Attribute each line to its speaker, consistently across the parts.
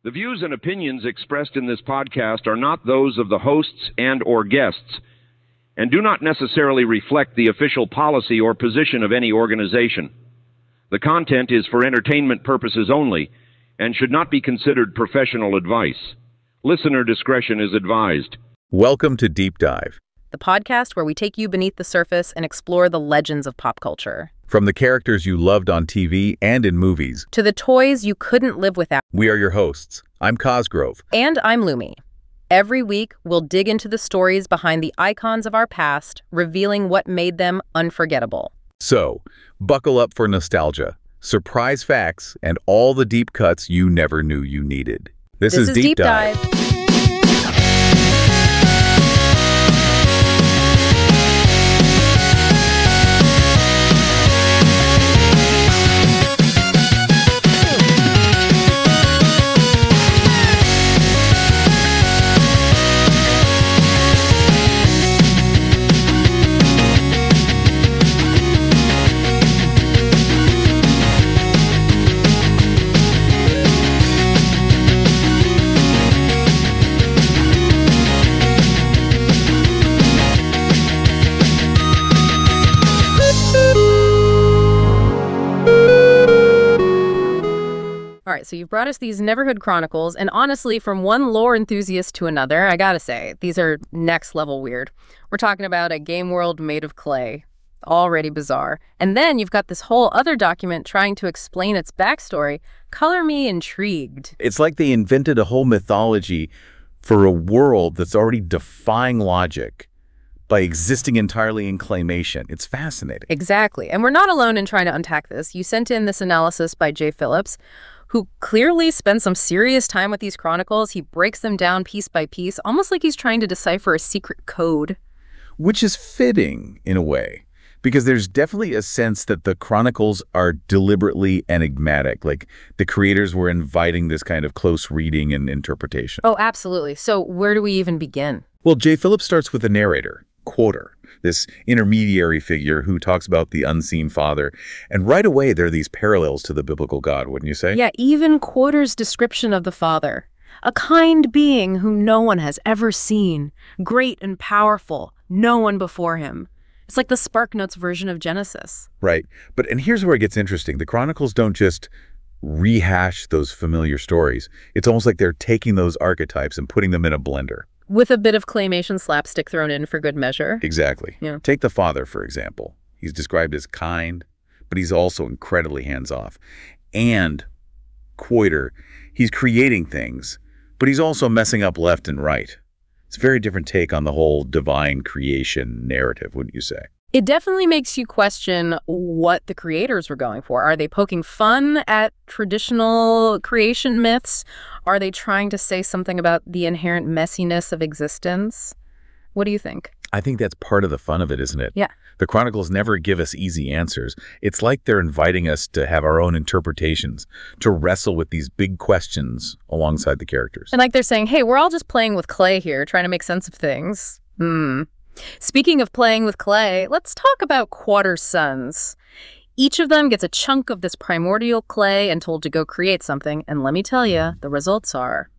Speaker 1: The views and opinions expressed in this podcast are not those of the hosts and/or guests, and do not necessarily reflect the official policy or position of any organization. The content is for entertainment purposes only and should not be considered professional advice. Listener discretion is advised.
Speaker 2: Welcome to Deep Dive,
Speaker 3: the podcast where we take you beneath the surface and explore the legends of pop culture.
Speaker 2: From the characters you loved on TV and in movies,
Speaker 3: to the toys you couldn't live without.
Speaker 2: We are your hosts. I'm Cosgrove.
Speaker 3: And I'm Lumi. Every week, we'll dig into the stories behind the icons of our past, revealing what made them unforgettable.
Speaker 2: So, buckle up for nostalgia, surprise facts, and all the deep cuts you never knew you needed. This is Deep Dive.
Speaker 3: All right, so you've brought us these Neverhood Chronicles, and honestly, from one lore enthusiast to another, I gotta say, these are next level weird. We're talking about a game world made of clay. Already bizarre. And then you've got this whole other document trying to explain its backstory. Color me intrigued.
Speaker 2: It's like they invented a whole mythology for a world that's already defying logic by existing entirely in claymation. It's fascinating.
Speaker 3: Exactly. And we're not alone in trying to unpack this. You sent in this analysis by Jay Phillips, who clearly spent some serious time with these chronicles. He breaks them down piece by piece, almost like he's trying to decipher a secret code.
Speaker 2: Which is fitting, in a way, because there's definitely a sense that the chronicles are deliberately enigmatic, like the creators were inviting this kind of close reading and interpretation.
Speaker 3: Oh, absolutely. So where do we even begin?
Speaker 2: Well, Jay Phillips starts with the narrator, Quoter, this intermediary figure who talks about the unseen father. And right away, there are these parallels to the biblical God, wouldn't you say?
Speaker 3: Yeah, even Quoter's description of the father. A kind being whom no one has ever seen, great and powerful, no one before him. It's like the SparkNotes version of Genesis.
Speaker 2: Right. And here's where it gets interesting. The Chronicles don't just rehash those familiar stories. It's almost like they're taking those archetypes and putting them in a blender.
Speaker 3: With a bit of claymation slapstick thrown in for good measure.
Speaker 2: Exactly.
Speaker 3: Yeah.
Speaker 2: Take the father, for example. He's described as kind, but he's also incredibly hands-off. And Quoter, he's creating things, but he's also messing up left and right. It's a very different take on the whole divine creation narrative, wouldn't you say?
Speaker 3: It definitely makes you question what the creators were going for. Are they poking fun at traditional creation myths? Are they trying to say something about the inherent messiness of existence? What do you think?
Speaker 2: I think that's part of the fun of it, isn't it?
Speaker 3: Yeah.
Speaker 2: The Chronicles never give us easy answers. It's like they're inviting us to have our own interpretations, to wrestle with these big questions alongside the characters.
Speaker 3: And like they're saying, hey, we're all just playing with clay here, trying to make sense of things. Speaking of playing with clay, let's talk about Quoter's sons. Each of them gets a chunk of this primordial clay and told to go create something, and let me tell you, the results are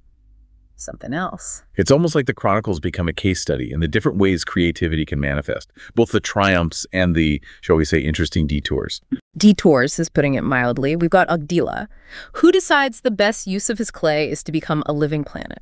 Speaker 3: something else.
Speaker 2: It's almost like the Chronicles become a case study in the different ways creativity can manifest, both the triumphs and the, shall we say, interesting detours.
Speaker 3: Detours is putting it mildly. We've got Agdila, who decides the best use of his clay is to become a living planet.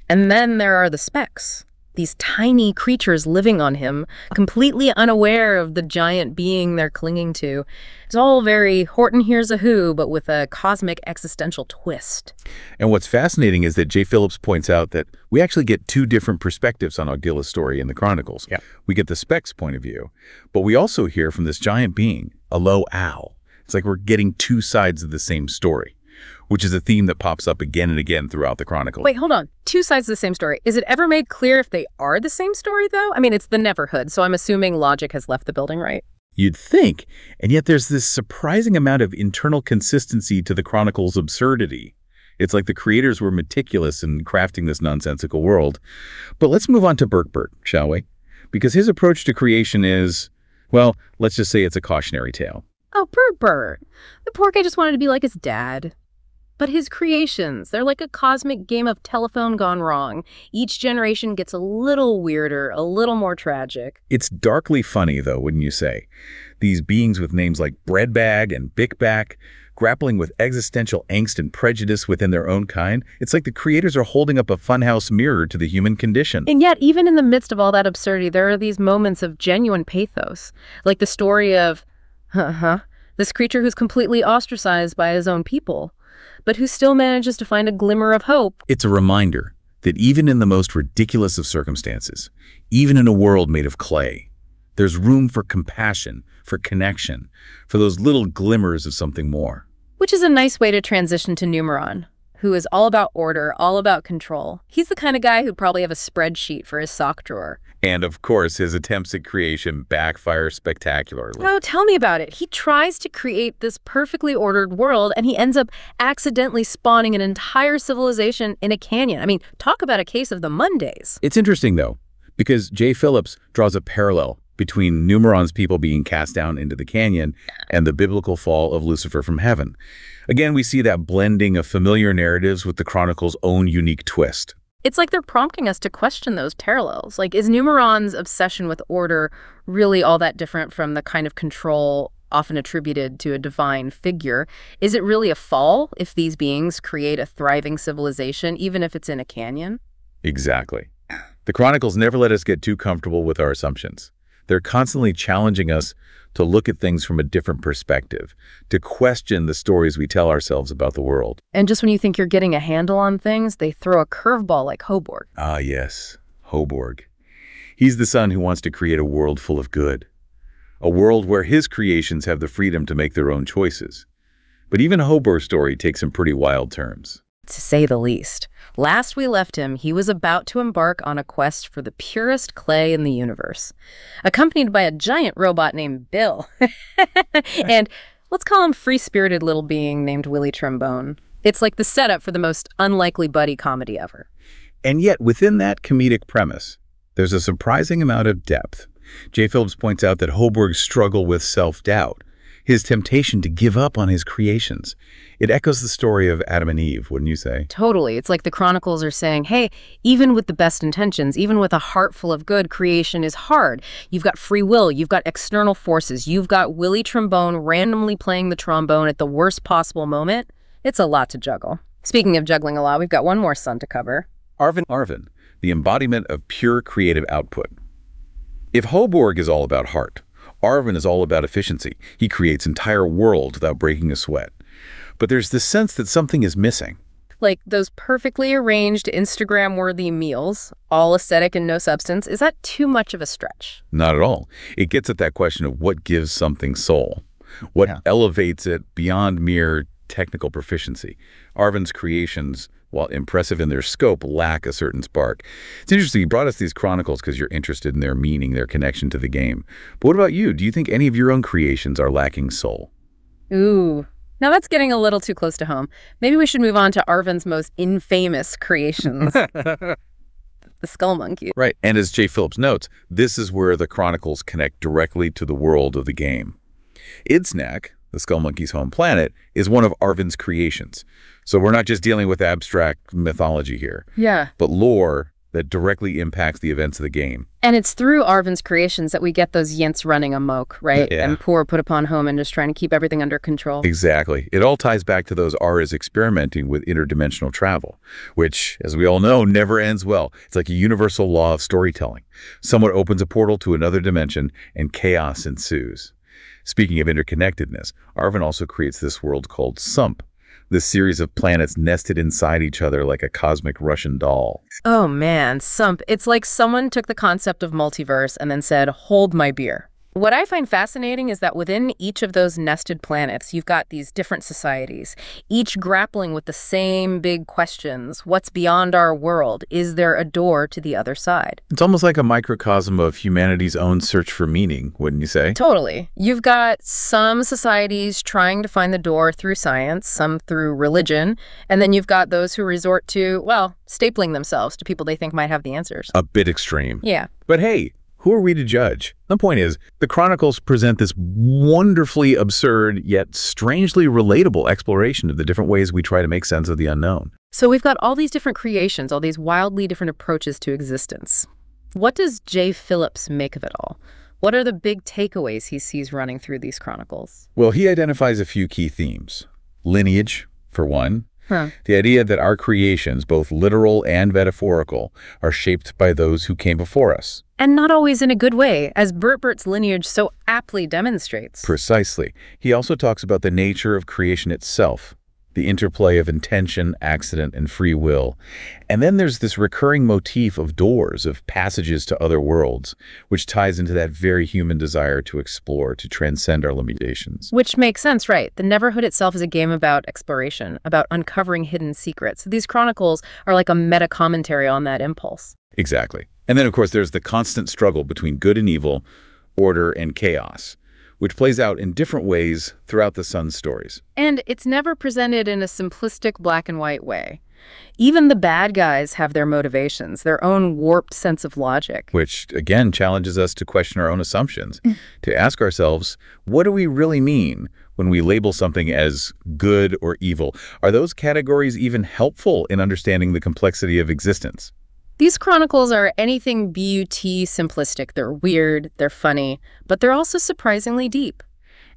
Speaker 3: And then there are the specks. These tiny creatures living on him, completely unaware of the giant being they're clinging to. It's all very Horton Hears a Who, but with a cosmic existential twist.
Speaker 2: And what's fascinating is that Jay Phillips points out that we actually get two different perspectives on Agdila's story in the Chronicles. Yeah. We get the Specs' point of view, but we also hear from this giant being, a low owl. It's like we're getting two sides of the same story, which is a theme that pops up again and again throughout the Chronicles.
Speaker 3: Wait, hold on. Two sides of the same story. Is it ever made clear if they are the same story, though? I mean, it's the Neverhood, so I'm assuming logic has left the building, right?
Speaker 2: You'd think, and yet there's this surprising amount of internal consistency to the Chronicles' absurdity. It's like the creators were meticulous in crafting this nonsensical world. But let's move on to Berkbert, shall we? Because his approach to creation is, well, let's just say it's a cautionary tale.
Speaker 3: Oh, Berkbert. The poor guy just wanted to be like his dad. But his creations, they're like a cosmic game of telephone gone wrong. Each generation gets a little weirder, a little more tragic.
Speaker 2: It's darkly funny, though, wouldn't you say? These beings with names like Breadbag and Bickback, grappling with existential angst and prejudice within their own kind. It's like the creators are holding up a funhouse mirror to the human condition.
Speaker 3: And yet, even in the midst of all that absurdity, there are these moments of genuine pathos, like the story of, this creature who's completely ostracized by his own people, but who still manages to find a glimmer of hope.
Speaker 2: It's a reminder that even in the most ridiculous of circumstances, even in a world made of clay, there's room for compassion, for connection, for those little glimmers of something more.
Speaker 3: Which is a nice way to transition to Numeron, who is all about order, all about control. He's the kind of guy who'd probably have a spreadsheet for his sock drawer.
Speaker 2: And, of course, his attempts at creation backfire spectacularly.
Speaker 3: Oh, tell me about it. He tries to create this perfectly ordered world, and he ends up accidentally spawning an entire civilization in a canyon. I mean, talk about a case of the Mondays.
Speaker 2: It's interesting, though, because J. Phillips draws a parallel between Numeron's people being cast down into the canyon and the biblical fall of Lucifer from heaven. Again, we see that blending of familiar narratives with the Chronicles' own unique twist.
Speaker 3: It's like they're prompting us to question those parallels. Like, is Numeron's obsession with order really all that different from the kind of control often attributed to a divine figure? Is it really a fall if these beings create a thriving civilization, even if it's in a canyon?
Speaker 2: Exactly. The Chronicles never let us get too comfortable with our assumptions. They're constantly challenging us to look at things from a different perspective, to question the stories we tell ourselves about the world.
Speaker 3: And just when you think you're getting a handle on things, they throw a curveball like Hoborg.
Speaker 2: Ah, yes, Hoborg. He's the son who wants to create a world full of good, a world where his creations have the freedom to make their own choices. But even Hoborg's story takes some pretty wild turns.
Speaker 3: To say the least. Last we left him, he was about to embark on a quest for the purest clay in the universe, accompanied by a giant robot named Bill. And let's call him free-spirited little being named Willie Trombone. It's like the setup for the most unlikely buddy comedy ever.
Speaker 2: And yet, within that comedic premise, there's a surprising amount of depth. J. Phillips points out that Hoborg's struggle with self-doubt, his temptation to give up on his creations. It echoes the story of Adam and Eve, wouldn't you say?
Speaker 3: Totally. It's like the Chronicles are saying, hey, even with the best intentions, even with a heart full of good, creation is hard. You've got free will, you've got external forces, you've got Willie Trombone randomly playing the trombone at the worst possible moment. It's a lot to juggle. Speaking of juggling a lot, we've got one more son to cover.
Speaker 2: Arvin, the embodiment of pure creative output. If Hoborg is all about heart, Arvin is all about efficiency. He creates entire worlds without breaking a sweat. But there's this sense that something is missing.
Speaker 3: Like those perfectly arranged Instagram-worthy meals, all aesthetic and no substance, is that too much of a stretch?
Speaker 2: Not at all. It gets at that question of what gives something soul, what elevates it beyond mere technical proficiency. Arvin's creations, while impressive in their scope, lack a certain spark. It's interesting, you brought us these Chronicles because you're interested in their meaning, their connection to the game. But what about you? Do you think any of your own creations are lacking soul?
Speaker 3: Ooh. Now that's getting a little too close to home. Maybe we should move on to Arvin's most infamous creations. The Skull Monkey.
Speaker 2: Right, and as J. Phillips notes, this is where the Chronicles connect directly to the world of the game. Idsnak, the Skull Monkey's home planet, is one of Arvin's creations. So we're not just dealing with abstract mythology here.
Speaker 3: Yeah.
Speaker 2: But lore that directly impacts the events of the game.
Speaker 3: And it's through Arvin's creations that we get those Yents running amok, right?
Speaker 2: Yeah.
Speaker 3: And poor put upon home and just trying to keep everything under control.
Speaker 2: Exactly. It all ties back to those Aras experimenting with interdimensional travel, which, as we all know, never ends well. It's like a universal law of storytelling. Someone opens a portal to another dimension and chaos ensues. Speaking of interconnectedness, Arvin also creates this world called Sump, this series of planets nested inside each other like a cosmic Russian doll.
Speaker 3: Oh man, Sump. It's like someone took the concept of multiverse and then said, hold my beer. What I find fascinating is that within each of those nested planets, you've got these different societies, each grappling with the same big questions. What's beyond our world? Is there a door to the other side?
Speaker 2: It's almost like a microcosm of humanity's own search for meaning, wouldn't you say?
Speaker 3: Totally. You've got some societies trying to find the door through science, some through religion, and then you've got those who resort to, well, stapling themselves to people they think might have the answers.
Speaker 2: A bit extreme.
Speaker 3: Yeah.
Speaker 2: But hey, who are we to judge? The point is, the Chronicles present this wonderfully absurd yet strangely relatable exploration of the different ways we try to make sense of the unknown.
Speaker 3: So we've got all these different creations, all these wildly different approaches to existence. What does J. Phillips make of it all? What are the big takeaways he sees running through these chronicles?
Speaker 2: Well, he identifies a few key themes. Lineage, for one. The idea that our creations, both literal and metaphorical, are shaped by those who came before us.
Speaker 3: And not always in a good way, as Bert's lineage so aptly demonstrates.
Speaker 2: Precisely. He also talks about the nature of creation itself, the interplay of intention, accident, and free will. And then there's this recurring motif of doors, of passages to other worlds, which ties into that very human desire to explore, to transcend our limitations.
Speaker 3: Which makes sense, right? The Neverhood itself is a game about exploration, about uncovering hidden secrets. These chronicles are like a meta-commentary on that impulse.
Speaker 2: Exactly. And then, of course, there's the constant struggle between good and evil, order and chaos, which plays out in different ways throughout the Sun's stories.
Speaker 3: And it's never presented in a simplistic black and white way. Even the bad guys have their motivations, their own warped sense of logic.
Speaker 2: Which, again, challenges us to question our own assumptions, to ask ourselves, what do we really mean when we label something as good or evil? Are those categories even helpful in understanding the complexity of existence?
Speaker 3: These chronicles are anything but simplistic. They're weird, they're funny, but they're also surprisingly deep.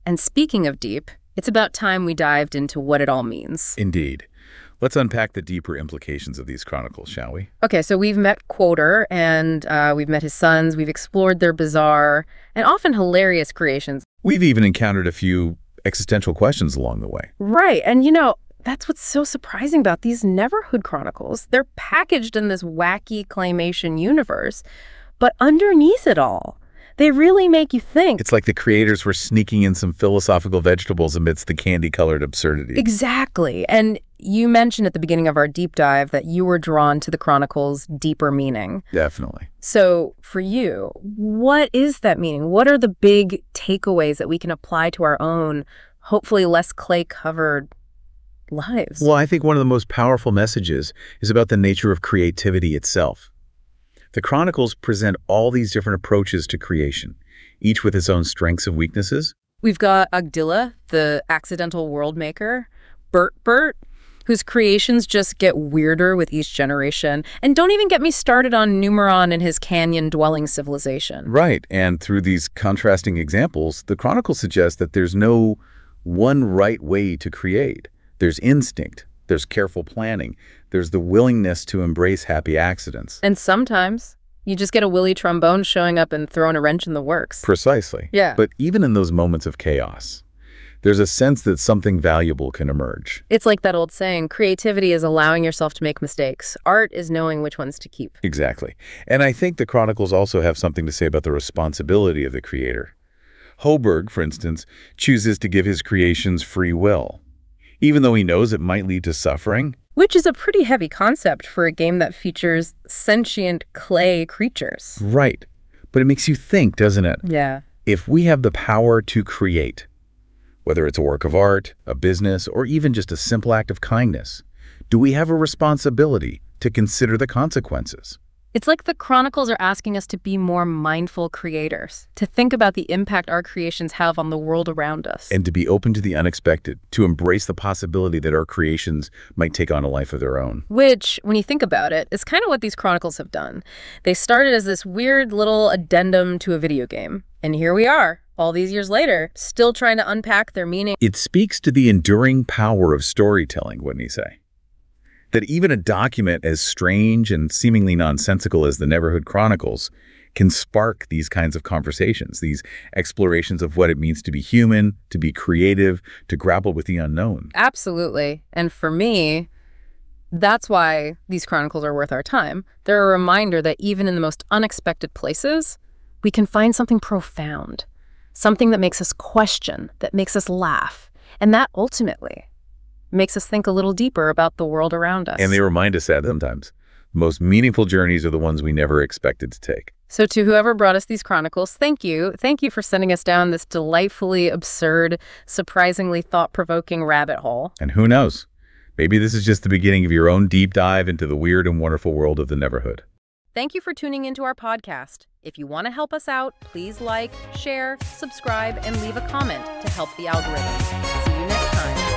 Speaker 3: And speaking of deep, it's about time we dived into what it all means.
Speaker 2: Indeed. Let's unpack the deeper implications of these chronicles, shall we?
Speaker 3: Okay, so we've met Quoter, and we've met his sons. We've explored their bizarre and often hilarious creations.
Speaker 2: We've even encountered a few existential questions along the way.
Speaker 3: Right, and that's what's so surprising about these Neverhood Chronicles. They're packaged in this wacky claymation universe, but underneath it all, they really make you think.
Speaker 2: It's like the creators were sneaking in some philosophical vegetables amidst the candy-colored absurdity.
Speaker 3: Exactly. And you mentioned at the beginning of our deep dive that you were drawn to the Chronicles' deeper meaning.
Speaker 2: Definitely.
Speaker 3: So for you, what is that meaning? What are the big takeaways that we can apply to our own, hopefully less clay-covered lives?
Speaker 2: Well, I think one of the most powerful messages is about the nature of creativity itself. The Chronicles present all these different approaches to creation, each with its own strengths and weaknesses.
Speaker 3: We've got Agdilla, the accidental world maker, Bert, whose creations just get weirder with each generation. And don't even get me started on Numeron and his canyon-dwelling civilization.
Speaker 2: Right, and through these contrasting examples, the Chronicles suggest that there's no one right way to create. There's instinct, there's careful planning, there's the willingness to embrace happy accidents.
Speaker 3: And sometimes you just get a Willie trombone showing up and throwing a wrench in the works.
Speaker 2: Precisely.
Speaker 3: Yeah.
Speaker 2: But even in those moments of chaos, there's a sense that something valuable can emerge.
Speaker 3: It's like that old saying, creativity is allowing yourself to make mistakes. Art is knowing which ones to keep.
Speaker 2: Exactly. And I think the Chronicles also have something to say about the responsibility of the creator. Hoberg, for instance, chooses to give his creations free will, even though he knows it might lead to suffering.
Speaker 3: Which is a pretty heavy concept for a game that features sentient clay creatures.
Speaker 2: Right. But it makes you think, doesn't it?
Speaker 3: Yeah.
Speaker 2: If we have the power to create, whether it's a work of art, a business, or even just a simple act of kindness, do we have a responsibility to consider the consequences?
Speaker 3: It's like the Chronicles are asking us to be more mindful creators, to think about the impact our creations have on the world around us.
Speaker 2: And to be open to the unexpected, to embrace the possibility that our creations might take on a life of their own.
Speaker 3: Which, when you think about it, is kind of what these Chronicles have done. They started as this weird little addendum to a video game. And here we are, all these years later, still trying to unpack their meaning.
Speaker 2: It speaks to the enduring power of storytelling, wouldn't you say? That even a document as strange and seemingly nonsensical as the Neverhood Chronicles can spark these kinds of conversations, these explorations of what it means to be human, to be creative, to grapple with the unknown.
Speaker 3: Absolutely. And for me, that's why these Chronicles are worth our time. They're a reminder that even in the most unexpected places, we can find something profound, something that makes us question, that makes us laugh, and that ultimately makes us think a little deeper about the world around us.
Speaker 2: And they remind us that sometimes the most meaningful journeys are the ones we never expected to take.
Speaker 3: So to whoever brought us these Chronicles, thank you. Thank you for sending us down this delightfully absurd, surprisingly thought-provoking rabbit hole.
Speaker 2: And who knows? Maybe this is just the beginning of your own deep dive into the weird and wonderful world of the Neverhood.
Speaker 3: Thank you for tuning into our podcast. If you want to help us out, please like, share, subscribe, and leave a comment to help the algorithm. See you next time.